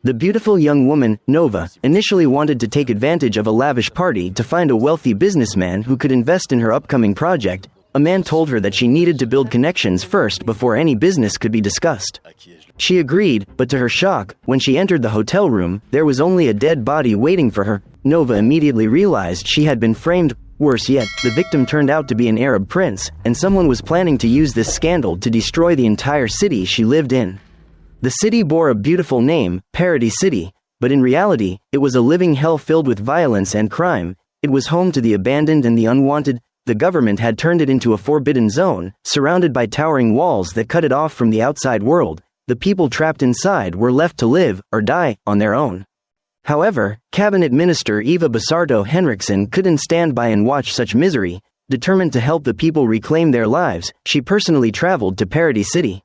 The beautiful young woman, Nova, initially wanted to take advantage of a lavish party to find a wealthy businessman who could invest in her upcoming project. A man told her that she needed to build connections first before any business could be discussed. She agreed, but to her shock, when she entered the hotel room, there was only a dead body waiting for her. Nova immediately realized she had been framed. Worse yet, the victim turned out to be an Arab prince, and someone was planning to use this scandal to destroy the entire city she lived in. The city bore a beautiful name, Paradis City, but in reality, it was a living hell filled with violence and crime. It was home to the abandoned and the unwanted. The government had turned it into a forbidden zone, surrounded by towering walls that cut it off from the outside world. The people trapped inside were left to live, or die, on their own. However, Cabinet Minister Eva Basardo Henriksen couldn't stand by and watch such misery. Determined to help the people reclaim their lives, she personally traveled to Paradis City.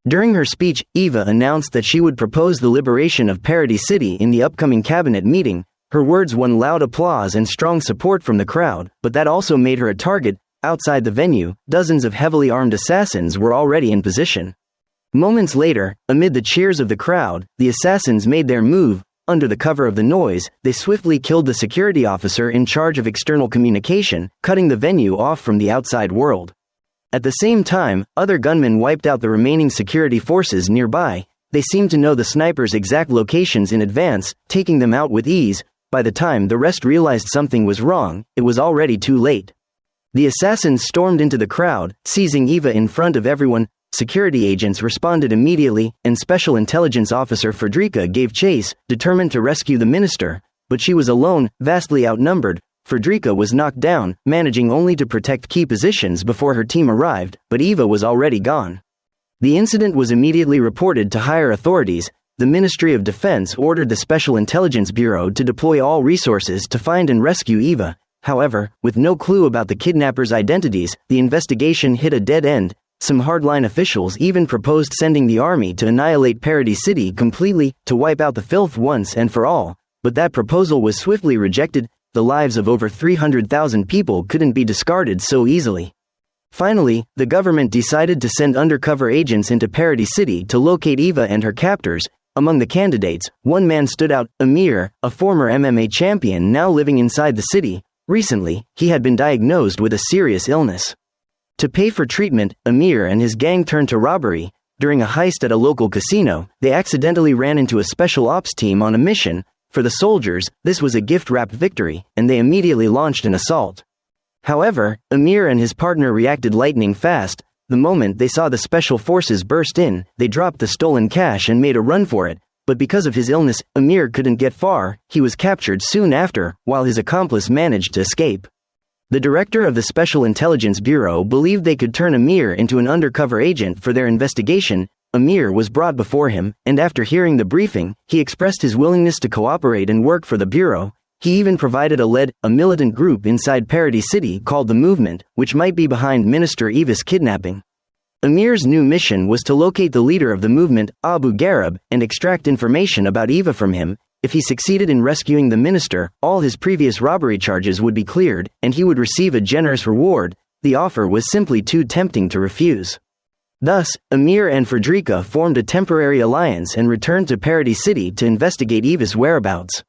During her speech, Eva announced that she would propose the liberation of Paradis City in the upcoming cabinet meeting. Her words won loud applause and strong support from the crowd, but that also made her a target. Outside the venue, dozens of heavily armed assassins were already in position. Moments later, amid the cheers of the crowd, the assassins made their move. Under the cover of the noise, they swiftly killed the security officer in charge of external communication, cutting the venue off from the outside world. At the same time, other gunmen wiped out the remaining security forces nearby. They seemed to know the snipers' exact locations in advance, taking them out with ease. By the time the rest realized something was wrong, it was already too late. The assassins stormed into the crowd, seizing Eva in front of everyone. Security agents responded immediately, and Special Intelligence Officer Fredrika gave chase, determined to rescue the minister. But she was alone, vastly outnumbered. Fredrika was knocked down, managing only to protect key positions before her team arrived, but Eva was already gone. The incident was immediately reported to higher authorities. The Ministry of Defense ordered the Special Intelligence Bureau to deploy all resources to find and rescue Eva. However, with no clue about the kidnappers' identities, the investigation hit a dead end. Some hardline officials even proposed sending the army to annihilate Paradis City completely, to wipe out the filth once and for all. But that proposal was swiftly rejected. The lives of over 300,000 people couldn't be discarded so easily. Finally, the government decided to send undercover agents into Paradis City to locate Eva and her captors. Among the candidates, one man stood out, Amir, a former MMA champion now living inside the city. Recently, he had been diagnosed with a serious illness. To pay for treatment, Amir and his gang turned to robbery. During a heist at a local casino, they accidentally ran into a special ops team on a mission. For the soldiers, this was a gift-wrapped victory, and they immediately launched an assault. However, Amir and his partner reacted lightning fast. The moment they saw the special forces burst in, they dropped the stolen cash and made a run for it. But because of his illness, Amir couldn't get far. He was captured soon after, while his accomplice managed to escape. The director of the Special Intelligence Bureau believed they could turn Amir into an undercover agent for their investigation. Amir was brought before him, and after hearing the briefing, he expressed his willingness to cooperate and work for the Bureau. He even provided a militant group inside Paradis City called the Movement, which might be behind Minister Eva's kidnapping. Amir's new mission was to locate the leader of the movement, Abu Gharib, and extract information about Eva from him. If he succeeded in rescuing the minister, all his previous robbery charges would be cleared, and he would receive a generous reward. The offer was simply too tempting to refuse. Thus, Amir and Fredrika formed a temporary alliance and returned to Paradis City to investigate Eva's whereabouts.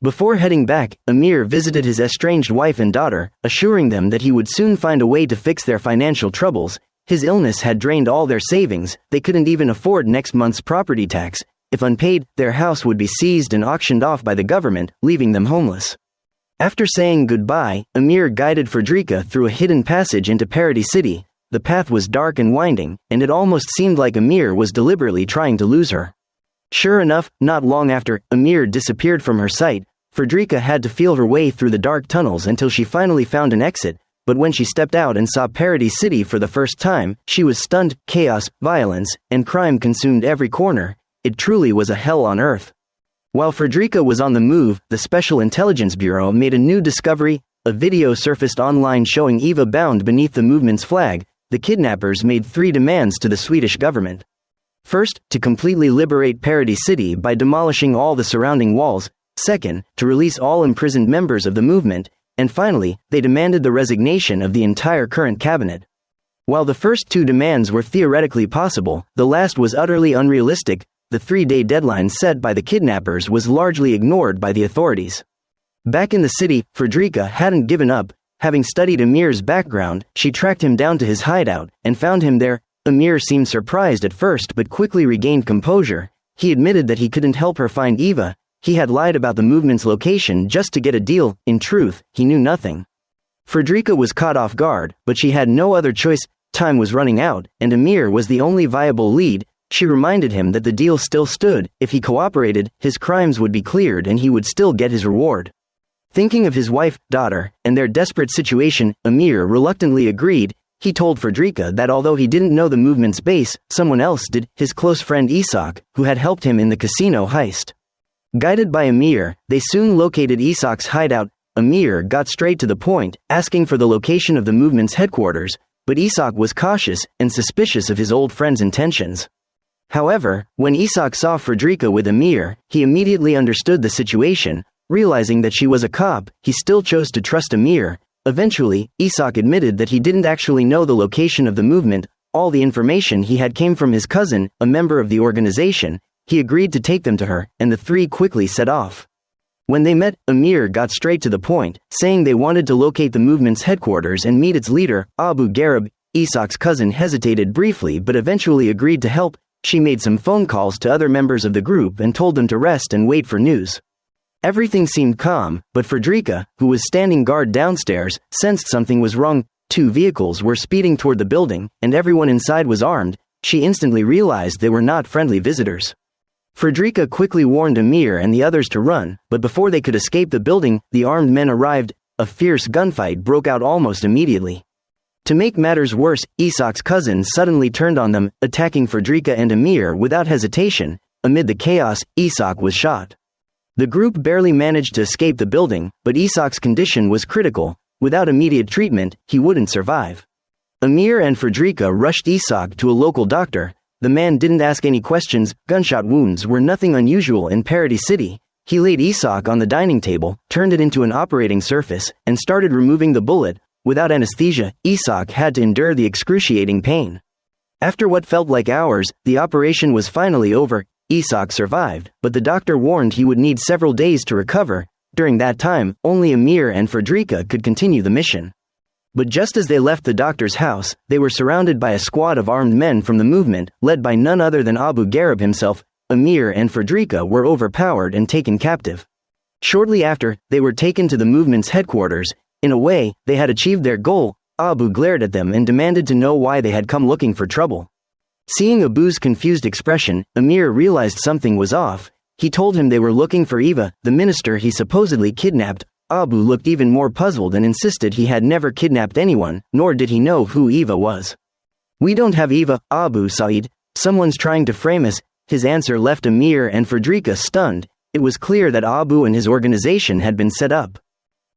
Before heading back, Amir visited his estranged wife and daughter, assuring them that he would soon find a way to fix their financial troubles. His illness had drained all their savings. They couldn't even afford next month's property tax. If unpaid, their house would be seized and auctioned off by the government, leaving them homeless. After saying goodbye, Amir guided Fredrika through a hidden passage into Paradis City. The path was dark and winding, and it almost seemed like Amir was deliberately trying to lose her. Sure enough, not long after Amir disappeared from her sight, Fredrika had to feel her way through the dark tunnels until she finally found an exit. But when she stepped out and saw Paradis City for the first time, she was stunned. Chaos, violence, and crime consumed every corner. It truly was a hell on earth. While Fredrika was on the move, the Special Intelligence Bureau made a new discovery. A video surfaced online showing Eva bound beneath the movement's flag. The kidnappers made 3 demands to the Swedish government. First, to completely liberate Paradis City by demolishing all the surrounding walls. Second, to release all imprisoned members of the movement. And finally, they demanded the resignation of the entire current cabinet. While the first 2 demands were theoretically possible, the last was utterly unrealistic. the 3-day deadline set by the kidnappers was largely ignored by the authorities. Back in the city, Fredrika hadn't given up. Having studied Amir's background, she tracked him down to his hideout and found him there. Amir seemed surprised at first but quickly regained composure. He admitted that he couldn't help her find Eva. He had lied about the movement's location just to get a deal. In truth, he knew nothing. Fredrika was caught off guard, but she had no other choice. Time was running out, and Amir was the only viable lead. She reminded him that the deal still stood. If he cooperated, his crimes would be cleared and he would still get his reward. Thinking of his wife, daughter, and their desperate situation, Amir reluctantly agreed. He told Fredrika that although he didn't know the movement's base, someone else did, his close friend Isak, who had helped him in the casino heist. Guided by Amir, they soon located Isak's hideout. Amir got straight to the point, asking for the location of the movement's headquarters, but Isak was cautious and suspicious of his old friend's intentions. However, when Isak saw Fredrika with Amir, he immediately understood the situation. Realizing that she was a cop, he still chose to trust Amir. Eventually, Isak admitted that he didn't actually know the location of the movement. All the information he had came from his cousin, a member of the organization. He agreed to take them to her, and the three quickly set off. When they met, Amir got straight to the point, saying they wanted to locate the movement's headquarters and meet its leader, Abu Garib. Isak's cousin hesitated briefly but eventually agreed to help. She made some phone calls to other members of the group and told them to rest and wait for news. Everything seemed calm, but Fredrika, who was standing guard downstairs, sensed something was wrong. 2 vehicles were speeding toward the building, and everyone inside was armed. She instantly realized they were not friendly visitors. Fredrika quickly warned Amir and the others to run, but before they could escape the building, the armed men arrived. A fierce gunfight broke out almost immediately. To make matters worse, Isak's cousin suddenly turned on them, attacking Fredrika and Amir without hesitation. Amid the chaos, Isak was shot. The group barely managed to escape the building, but Isak's condition was critical. Without immediate treatment, he wouldn't survive. Amir and Fredrika rushed Isak to a local doctor. The man didn't ask any questions. Gunshot wounds were nothing unusual in Paradis City. He laid Isak on the dining table, turned it into an operating surface, and started removing the bullet. Without anesthesia, Isak had to endure the excruciating pain. After what felt like hours, the operation was finally over. Isak survived, but the doctor warned he would need several days to recover. During that time, only Amir and Fredrika could continue the mission. But just as they left the doctor's house, they were surrounded by a squad of armed men from the movement, led by none other than Abu Garib himself. Amir and Fredrika were overpowered and taken captive. Shortly after, they were taken to the movement's headquarters. In a way, they had achieved their goal. Abu glared at them and demanded to know why they had come looking for trouble. Seeing Abu's confused expression, Amir realized something was off. He told him they were looking for Eva, the minister he supposedly kidnapped. Abu looked even more puzzled and insisted he had never kidnapped anyone, nor did he know who Eva was. "We don't have Eva, Abu Said. Someone's trying to frame us." His answer left Amir and Fredrika stunned. It was clear that Abu and his organization had been set up.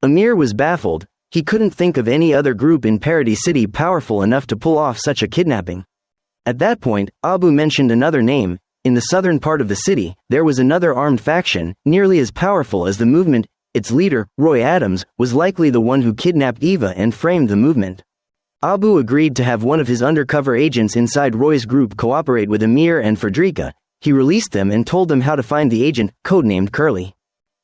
Amir was baffled. He couldn't think of any other group in Paradis City powerful enough to pull off such a kidnapping. At that point, Abu mentioned another name. In the southern part of the city, there was another armed faction, nearly as powerful as the movement. Its leader, Roy Adams, was likely the one who kidnapped Eva and framed the movement. Abu agreed to have one of his undercover agents inside Roy's group cooperate with Amir and Fredrika. He released them and told them how to find the agent, codenamed Curly.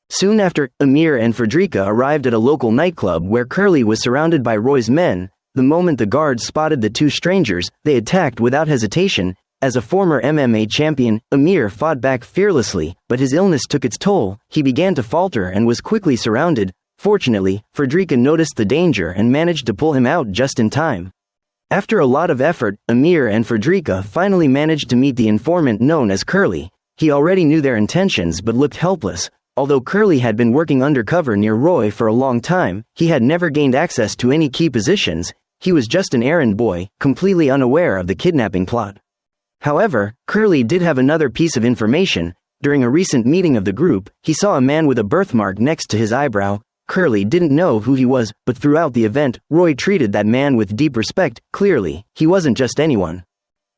Soon after, Amir and Fredrika arrived at a local nightclub where Curly was surrounded by Roy's men. The moment the guards spotted the 2 strangers, they attacked without hesitation. As a former MMA champion, Amir fought back fearlessly, but his illness took its toll. He began to falter and was quickly surrounded. Fortunately, Fredrika noticed the danger and managed to pull him out just in time. After a lot of effort, Amir and Fredrika finally managed to meet the informant known as Curly. He already knew their intentions but looked helpless. Although Curly had been working undercover near Roy for a long time, he had never gained access to any key positions. He was just an errand boy, completely unaware of the kidnapping plot. However, Curly did have another piece of information. During a recent meeting of the group, he saw a man with a birthmark next to his eyebrow. Curly didn't know who he was, but throughout the event, Roy treated that man with deep respect. Clearly, he wasn't just anyone.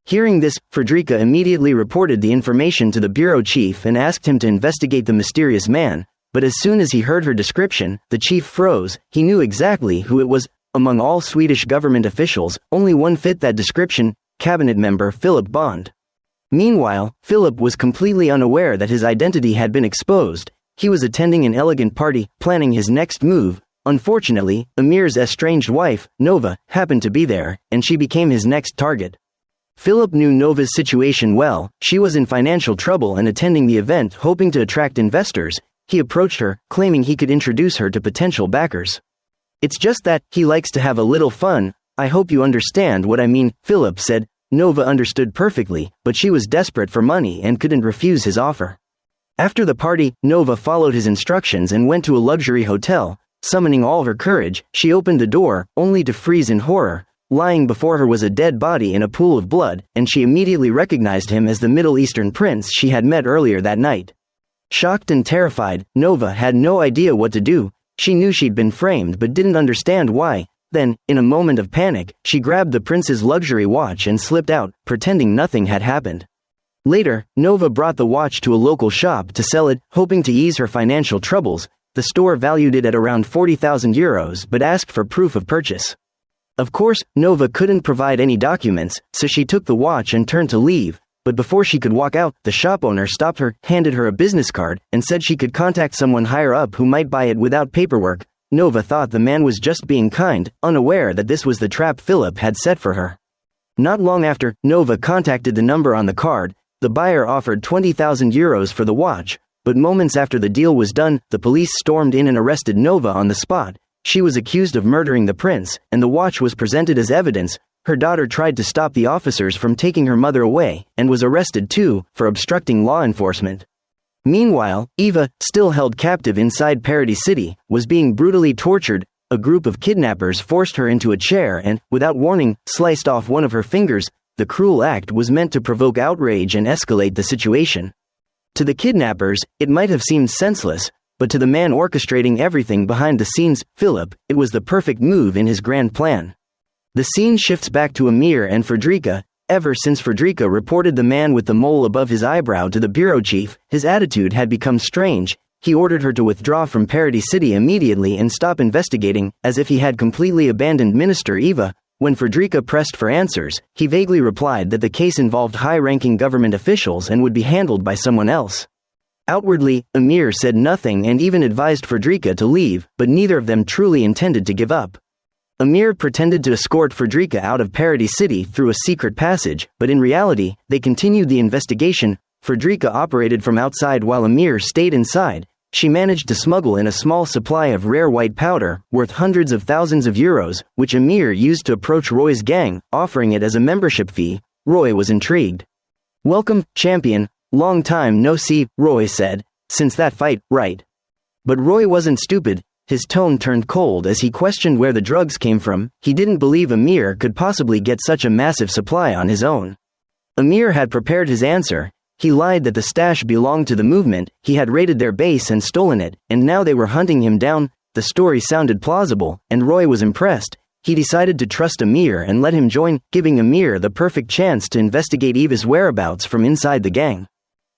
Hearing this, Fredrika immediately reported the information to the bureau chief and asked him to investigate the mysterious man. But as soon as he heard her description, the chief froze. He knew exactly who it was. Among all Swedish government officials, only one fit that description: cabinet member Philip Bond. Meanwhile, Philip was completely unaware that his identity had been exposed. He was attending an elegant party, planning his next move. Unfortunately, Amir's estranged wife, Nova, happened to be there, and she became his next target. Philip knew Nova's situation well. She was in financial trouble and attending the event hoping to attract investors. He approached her, claiming he could introduce her to potential backers. "It's just that he likes to have a little fun. I hope you understand what I mean," Philip said. Nova understood perfectly, but she was desperate for money and couldn't refuse his offer. After the party, Nova followed his instructions and went to a luxury hotel. Summoning all her courage, she opened the door, only to freeze in horror. Lying before her was a dead body in a pool of blood, and she immediately recognized him as the Middle Eastern prince she had met earlier that night. Shocked and terrified, Nova had no idea what to do. She knew she'd been framed but didn't understand why. Then, in a moment of panic, she grabbed the prince's luxury watch and slipped out, pretending nothing had happened. Later, Nova brought the watch to a local shop to sell it, hoping to ease her financial troubles. The store valued it at around 40,000 euros but asked for proof of purchase. Of course, Nova couldn't provide any documents, so she took the watch and turned to leave. But before she could walk out, the shop owner stopped her, handed her a business card, and said she could contact someone higher up who might buy it without paperwork. Nova thought the man was just being kind, unaware that this was the trap Philip had set for her. Not long after, Nova contacted the number on the card. The buyer offered 20,000 euros for the watch, but moments after the deal was done, the police stormed in and arrested Nova on the spot. She was accused of murdering the prince, and the watch was presented as evidence. Her daughter tried to stop the officers from taking her mother away, and was arrested too, for obstructing law enforcement. Meanwhile, Eva, still held captive inside Paradis City, was being brutally tortured. A group of kidnappers forced her into a chair and, without warning, sliced off one of her fingers. The cruel act was meant to provoke outrage and escalate the situation. To the kidnappers, it might have seemed senseless, but to the man orchestrating everything behind the scenes, Philip, it was the perfect move in his grand plan. The scene shifts back to Amir and Frederica. Ever since Frederica reported the man with the mole above his eyebrow to the bureau chief, his attitude had become strange. He ordered her to withdraw from Paradis City immediately and stop investigating, as if he had completely abandoned Minister Eva. When Frederica pressed for answers, he vaguely replied that the case involved high-ranking government officials and would be handled by someone else. Outwardly, Amir said nothing and even advised Frederica to leave, but neither of them truly intended to give up. Amir pretended to escort Frederica out of Paradis City through a secret passage, but in reality, they continued the investigation. Frederica operated from outside while Amir stayed inside. She managed to smuggle in a small supply of rare white powder, worth hundreds of thousands of euros, which Amir used to approach Roy's gang, offering it as a membership fee. Roy was intrigued. "Welcome, champion. Long time no see," Roy said. "Since that fight, right?" But Roy wasn't stupid. His tone turned cold as he questioned where the drugs came from. He didn't believe Amir could possibly get such a massive supply on his own. Amir had prepared his answer. He lied that the stash belonged to the movement. He had raided their base and stolen it, and now they were hunting him down. The story sounded plausible, and Roy was impressed. He decided to trust Amir and let him join, giving Amir the perfect chance to investigate Eva's whereabouts from inside the gang.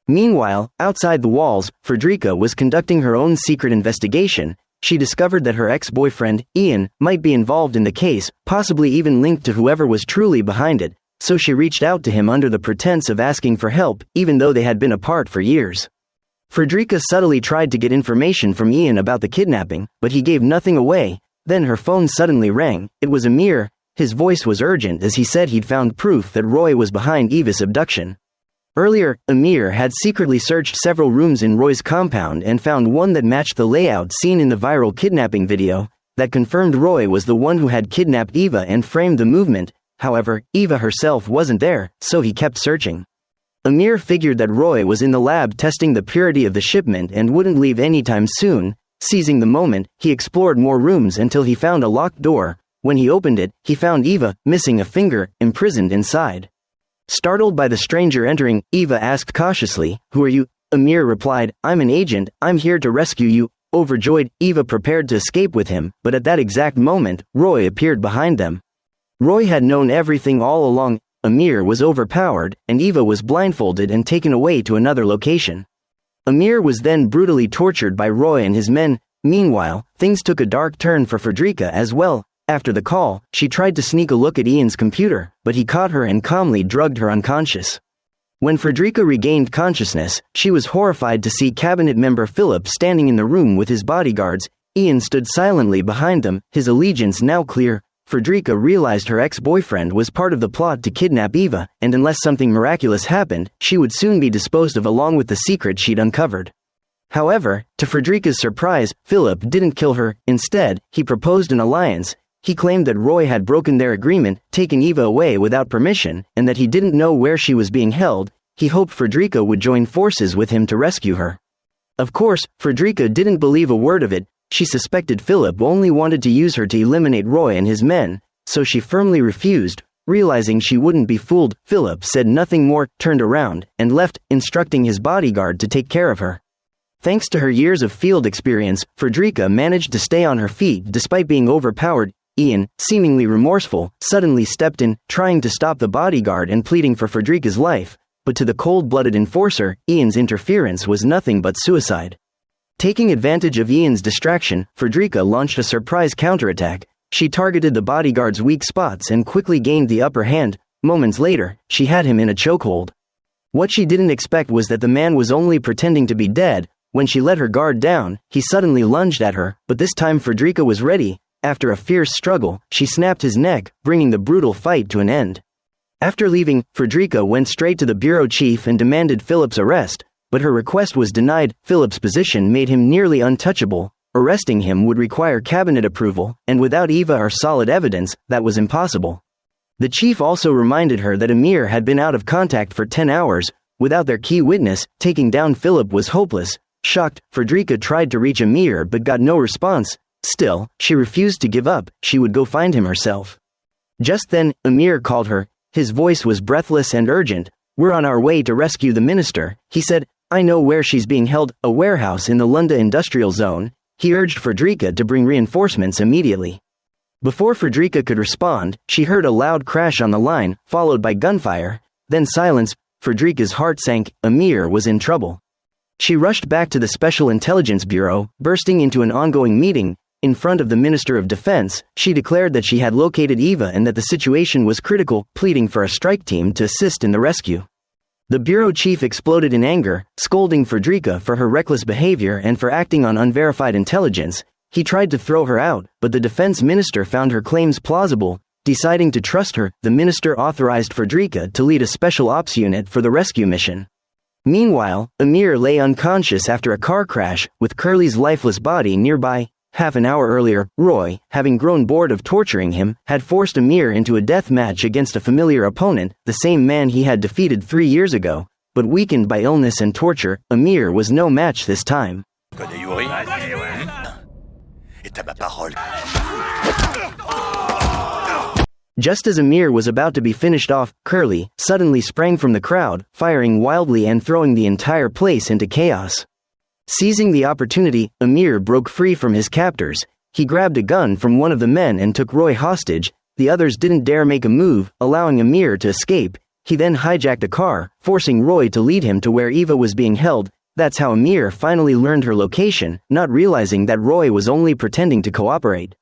Meanwhile, outside the walls, Frederica was conducting her own secret investigation. She discovered that her ex-boyfriend, Ian, might be involved in the case, possibly even linked to whoever was truly behind it, so she reached out to him under the pretense of asking for help, even though they had been apart for years. Frederica subtly tried to get information from Ian about the kidnapping, but he gave nothing away. Then her phone suddenly rang. It was Amir. His voice was urgent as he said he'd found proof that Roy was behind Eva's abduction. Earlier, Amir had secretly searched several rooms in Roy's compound and found one that matched the layout seen in the viral kidnapping video. That confirmed Roy was the one who had kidnapped Eva and framed the movement. However, Eva herself wasn't there, so he kept searching. Amir figured that Roy was in the lab testing the purity of the shipment and wouldn't leave anytime soon. Seizing the moment, he explored more rooms until he found a locked door. When he opened it, he found Eva, missing a finger, imprisoned inside. Startled by the stranger entering, Eva asked cautiously, "Who are you?" Amir replied, "I'm an agent, I'm here to rescue you." Overjoyed, Eva prepared to escape with him, but at that exact moment, Roy appeared behind them. Roy had known everything all along. Amir was overpowered, and Eva was blindfolded and taken away to another location. Amir was then brutally tortured by Roy and his men. Meanwhile, things took a dark turn for Frederica as well. After the call, she tried to sneak a look at Ian's computer, but he caught her and calmly drugged her unconscious. When Frederica regained consciousness, she was horrified to see cabinet member Philip standing in the room with his bodyguards. Ian stood silently behind them, his allegiance now clear. Frederica realized her ex-boyfriend was part of the plot to kidnap Eva, and unless something miraculous happened, she would soon be disposed of along with the secret she'd uncovered. However, to Frederica's surprise, Philip didn't kill her. Instead, he proposed an alliance. He claimed that Roy had broken their agreement, taken Eva away without permission, and that he didn't know where she was being held. He hoped Frederica would join forces with him to rescue her. Of course, Frederica didn't believe a word of it. She suspected Philip only wanted to use her to eliminate Roy and his men, so she firmly refused. Realizing she wouldn't be fooled, Philip said nothing more, turned around, and left, instructing his bodyguard to take care of her. Thanks to her years of field experience, Frederica managed to stay on her feet despite being overpowered. Ian, seemingly remorseful, suddenly stepped in, trying to stop the bodyguard and pleading for Frederica's life, but to the cold-blooded enforcer, Ian's interference was nothing but suicide. Taking advantage of Ian's distraction, Frederica launched a surprise counterattack. She targeted the bodyguard's weak spots and quickly gained the upper hand. Moments later, she had him in a chokehold. What she didn't expect was that the man was only pretending to be dead. When she let her guard down, he suddenly lunged at her, but this time Frederica was ready. After a fierce struggle, she snapped his neck, bringing the brutal fight to an end. After leaving, Frederica went straight to the bureau chief and demanded Philip's arrest, but her request was denied. Philip's position made him nearly untouchable. Arresting him would require cabinet approval, and without Eva or solid evidence, that was impossible. The chief also reminded her that Amir had been out of contact for 10 hours. Without their key witness, taking down Philip was hopeless. Shocked, Frederica tried to reach Amir but got no response. Still, she refused to give up. She would go find him herself. Just then, Amir called her. His voice was breathless and urgent. "We're on our way to rescue the minister," he said. "I know where she's being held, a warehouse in the Lunda industrial zone." He urged Frederica to bring reinforcements immediately. Before Frederica could respond, she heard a loud crash on the line, followed by gunfire, then silence. Frederica's heart sank. Amir was in trouble. She rushed back to the Special Intelligence Bureau, bursting into an ongoing meeting. In front of the Minister of Defense, she declared that she had located Eva and that the situation was critical, pleading for a strike team to assist in the rescue. The bureau chief exploded in anger, scolding Frederica for her reckless behavior and for acting on unverified intelligence. He tried to throw her out, but the defense minister found her claims plausible. Deciding to trust her, the minister authorized Frederica to lead a special ops unit for the rescue mission. Meanwhile, Amir lay unconscious after a car crash, with Curly's lifeless body nearby. Half an hour earlier, Roy, having grown bored of torturing him, had forced Amir into a death match against a familiar opponent, the same man he had defeated 3 years ago. But weakened by illness and torture, Amir was no match this time. Just as Amir was about to be finished off, Curly suddenly sprang from the crowd, firing wildly and throwing the entire place into chaos. Seizing the opportunity, Amir broke free from his captors. He grabbed a gun from one of the men and took Roy hostage. The others didn't dare make a move, allowing Amir to escape. He then hijacked a car, forcing Roy to lead him to where Eva was being held. That's how Amir finally learned her location, not realizing that Roy was only pretending to cooperate.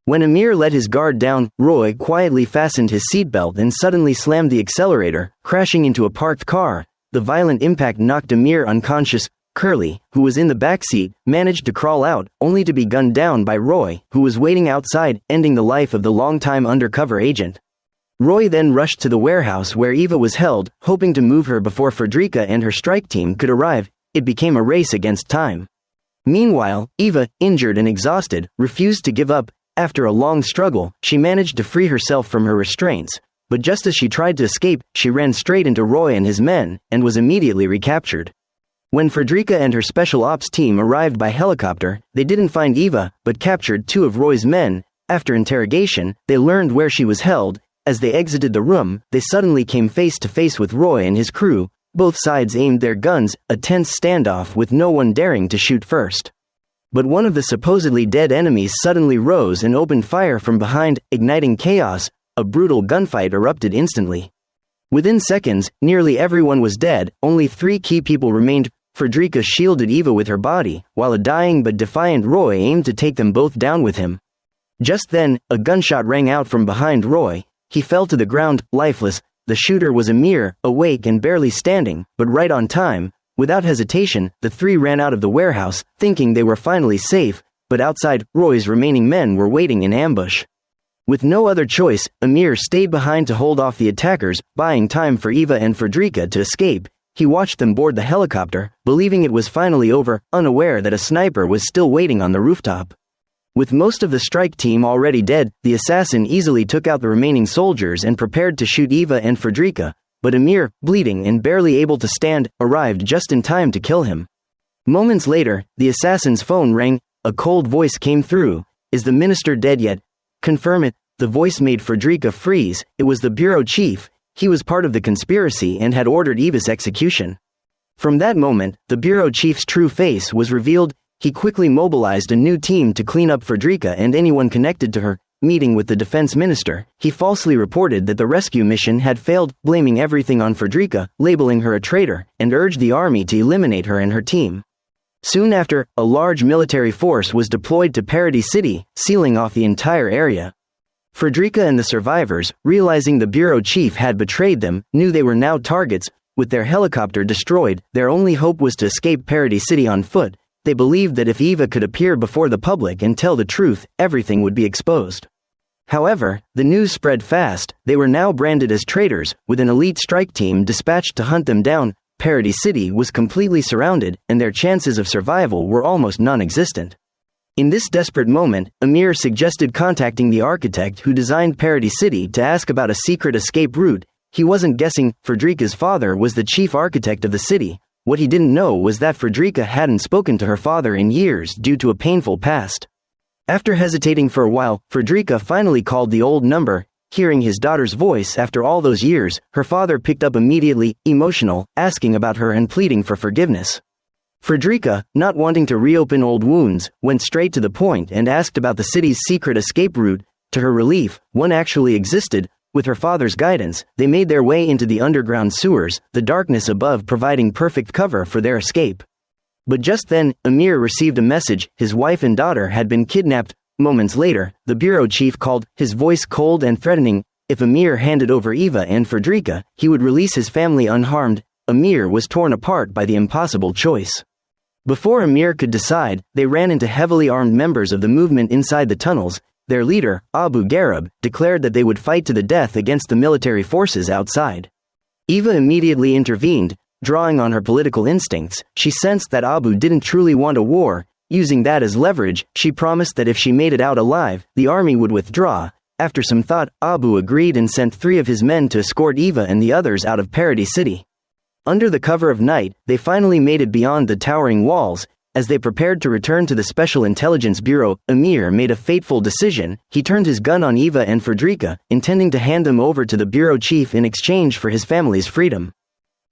When Amir let his guard down, Roy quietly fastened his seatbelt and suddenly slammed the accelerator, crashing into a parked car. The violent impact knocked Amir unconscious. Curly, who was in the back seat, managed to crawl out, only to be gunned down by Roy, who was waiting outside, ending the life of the longtime undercover agent. Roy then rushed to the warehouse where Eva was held, hoping to move her before Frederica and her strike team could arrive. It became a race against time. Meanwhile, Eva, injured and exhausted, refused to give up. After a long struggle, she managed to free herself from her restraints, but just as she tried to escape, she ran straight into Roy and his men, and was immediately recaptured. When Frederica and her special ops team arrived by helicopter, they didn't find Eva, but captured 2 of Roy's men. After interrogation, they learned where she was held. As they exited the room, they suddenly came face to face with Roy and his crew. Both sides aimed their guns, a tense standoff with no one daring to shoot first. But one of the supposedly dead enemies suddenly rose and opened fire from behind, igniting chaos. A brutal gunfight erupted instantly. Within seconds, nearly everyone was dead. Only 3 key people remained. Frederica shielded Eva with her body, while a dying but defiant Roy aimed to take them both down with him. Just then, a gunshot rang out from behind Roy. He fell to the ground, lifeless. the shooter was Amir, awake and barely standing, but right on time. Without hesitation, the three ran out of the warehouse, thinking they were finally safe, but outside, Roy's remaining men were waiting in ambush. With no other choice, Amir stayed behind to hold off the attackers, buying time for Eva and Frederica to escape. He watched them board the helicopter, believing it was finally over, unaware that a sniper was still waiting on the rooftop. With most of the strike team already dead, the assassin easily took out the remaining soldiers and prepared to shoot Eva and Frederica, but Amir, bleeding and barely able to stand, arrived just in time to kill him. Moments later, the assassin's phone rang. A cold voice came through. "Is the minister dead yet?" "Confirm it." The voice made Frederica freeze. It was the bureau chief. He was part of the conspiracy and had ordered Eva's execution. From that moment, the bureau chief's true face was revealed. He quickly mobilized a new team to clean up Frederica and anyone connected to her. Meeting with the defense minister, he falsely reported that the rescue mission had failed, blaming everything on Frederica, labeling her a traitor, and urged the army to eliminate her and her team. Soon after, a large military force was deployed to Paradis City, sealing off the entire area. Frederica and the survivors, realizing the bureau chief had betrayed them, knew they were now targets. With their helicopter destroyed, their only hope was to escape Paradis City on foot. They believed that if Eva could appear before the public and tell the truth, everything would be exposed. However, the news spread fast. They were now branded as traitors, with an elite strike team dispatched to hunt them down. Paradis City was completely surrounded, and their chances of survival were almost non-existent. In this desperate moment, Amir suggested contacting the architect who designed Paradis City to ask about a secret escape route. He wasn't guessing. Frederica's father was the chief architect of the city. What he didn't know was that Frederica hadn't spoken to her father in years due to a painful past. After hesitating for a while, Frederica finally called the old number. Hearing his daughter's voice after all those years, her father picked up immediately, emotional, asking about her and pleading for forgiveness. Frederica, not wanting to reopen old wounds, went straight to the point and asked about the city's secret escape route. To her relief, one actually existed. With her father's guidance, they made their way into the underground sewers, the darkness above providing perfect cover for their escape. But just then, Amir received a message. His wife and daughter had been kidnapped. Moments later, the bureau chief called, his voice cold and threatening. If Amir handed over Eva and Frederica, he would release his family unharmed. Amir was torn apart by the impossible choice. Before Amir could decide, they ran into heavily armed members of the movement inside the tunnels. Their leader, Abu Gharib, declared that they would fight to the death against the military forces outside. Eva immediately intervened. Drawing on her political instincts, she sensed that Abu didn't truly want a war. Using that as leverage, she promised that if she made it out alive, the army would withdraw. After some thought, Abu agreed and sent 3 of his men to escort Eva and the others out of Paradis City. Under the cover of night, they finally made it beyond the towering walls. As they prepared to return to the Special Intelligence Bureau, Amir made a fateful decision. He turned his gun on Eva and Frederica, intending to hand them over to the bureau chief in exchange for his family's freedom.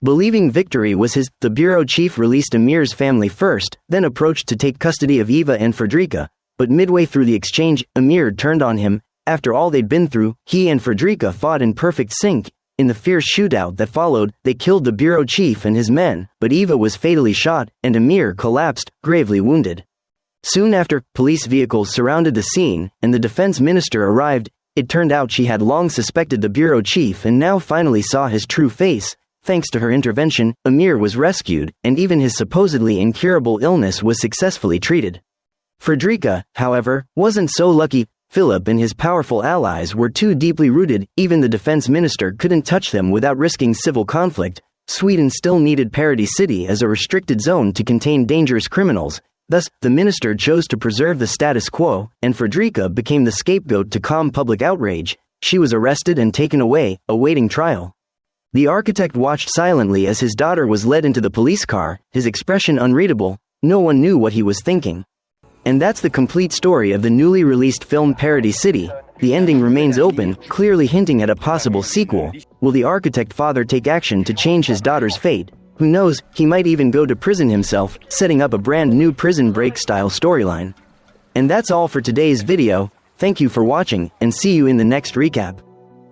Believing victory was his, the bureau chief released Amir's family first, then approached to take custody of Eva and Frederica. But midway through the exchange, Amir turned on him. After all they'd been through, he and Frederica fought in perfect sync. In the fierce shootout that followed, they killed the bureau chief and his men, but Eva was fatally shot, and Amir collapsed, gravely wounded. Soon after, police vehicles surrounded the scene, and the defense minister arrived. It turned out she had long suspected the bureau chief and now finally saw his true face. Thanks to her intervention, Amir was rescued, and even his supposedly incurable illness was successfully treated. Frederica, however, wasn't so lucky. Philip and his powerful allies were too deeply rooted. Even the defense minister couldn't touch them without risking civil conflict. Sweden still needed Paradis City as a restricted zone to contain dangerous criminals. Thus, the minister chose to preserve the status quo, and Frederica became the scapegoat to calm public outrage. She was arrested and taken away, awaiting trial. The architect watched silently as his daughter was led into the police car, his expression unreadable. No one knew what he was thinking. And that's the complete story of the newly released film Paradis City. The ending remains open, clearly hinting at a possible sequel. Will the architect father take action to change his daughter's fate? Who knows, he might even go to prison himself, setting up a brand new Prison Break style storyline. And that's all for today's video. Thank you for watching, and see you in the next recap.